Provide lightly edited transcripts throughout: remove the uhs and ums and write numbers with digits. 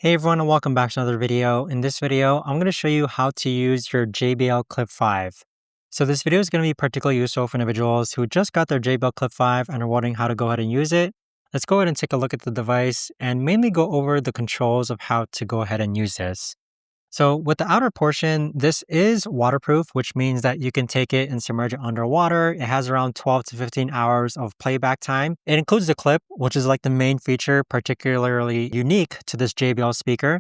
Hey everyone, and welcome back to another video. In this video, I'm going to show you how to use your JBL Clip 5. So this video is going to be particularly useful for individuals who just got their JBL Clip 5 and are wondering how to go ahead and use it. Let's go ahead and take a look at the device and mainly go over the controls of how to go ahead and use this. So with the outer portion, this is waterproof, which means that you can take it and submerge it underwater. It has around 12 to 15 hours of playback time. It includes the clip, which is like the main feature, particularly unique to this JBL speaker.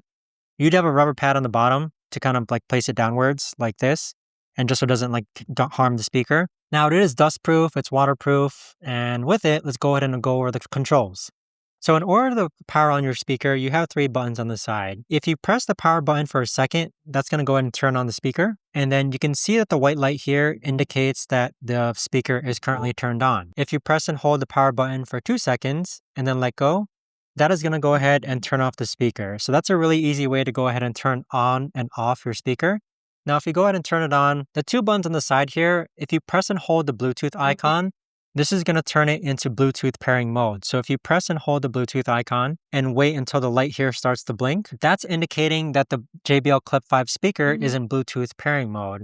You'd have a rubber pad on the bottom to kind of like place it downwards like this, and just so it doesn't don't harm the speaker. Now it is dust proof, it's waterproof, and with it, let's go ahead and go over the controls. So in order to power on your speaker, you have 3 buttons on the side. If you press the power button for a second, that's going to go ahead and turn on the speaker. And then you can see that the white light here indicates that the speaker is currently turned on. If you press and hold the power button for 2 seconds and then let go, that is going to go ahead and turn off the speaker. So that's a really easy way to go ahead and turn on and off your speaker. Now, if you go ahead and turn it on, the 2 buttons on the side here, if you press and hold the Bluetooth icon, this is going to turn it into Bluetooth pairing mode. So if you press and hold the Bluetooth icon and wait until the light here starts to blink, that's indicating that the JBL Clip 5 speaker is in Bluetooth pairing mode.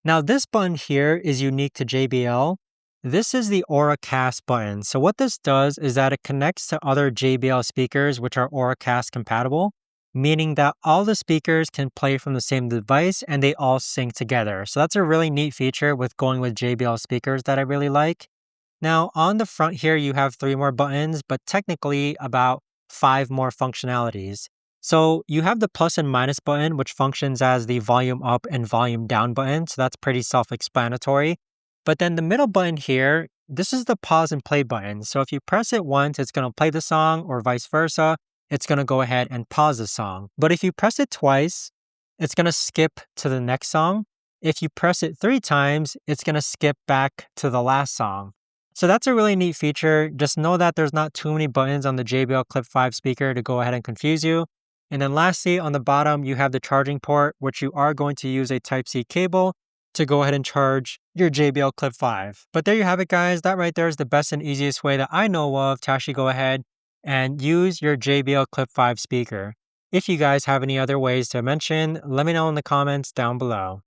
Now this button here is unique to JBL. This is the Auracast button. So what this does is that it connects to other JBL speakers which are Auracast compatible, meaning that all the speakers can play from the same device and they all sync together. So that's a really neat feature with going with JBL speakers that I really like. Now, on the front here, you have 3 more buttons, but technically about 5 more functionalities. So you have the plus and minus button, which functions as the volume up and volume down button. So that's pretty self-explanatory. But then the middle button here, this is the pause and play button. So if you press it once, it's going to play the song, or vice versa. It's going to go ahead and pause the song. But if you press it twice, it's going to skip to the next song. If you press it 3 times, it's going to skip back to the last song. So that's a really neat feature. Just know that there's not too many buttons on the JBL Clip 5 speaker to go ahead and confuse you. And then lastly, on the bottom, you have the charging port, which you are going to use a Type-C cable to go ahead and charge your JBL Clip 5. But there you have it, guys. That right there is the best and easiest way that I know of to actually go ahead and use your JBL Clip 5 speaker. If you guys have any other ways to mention, let me know in the comments down below.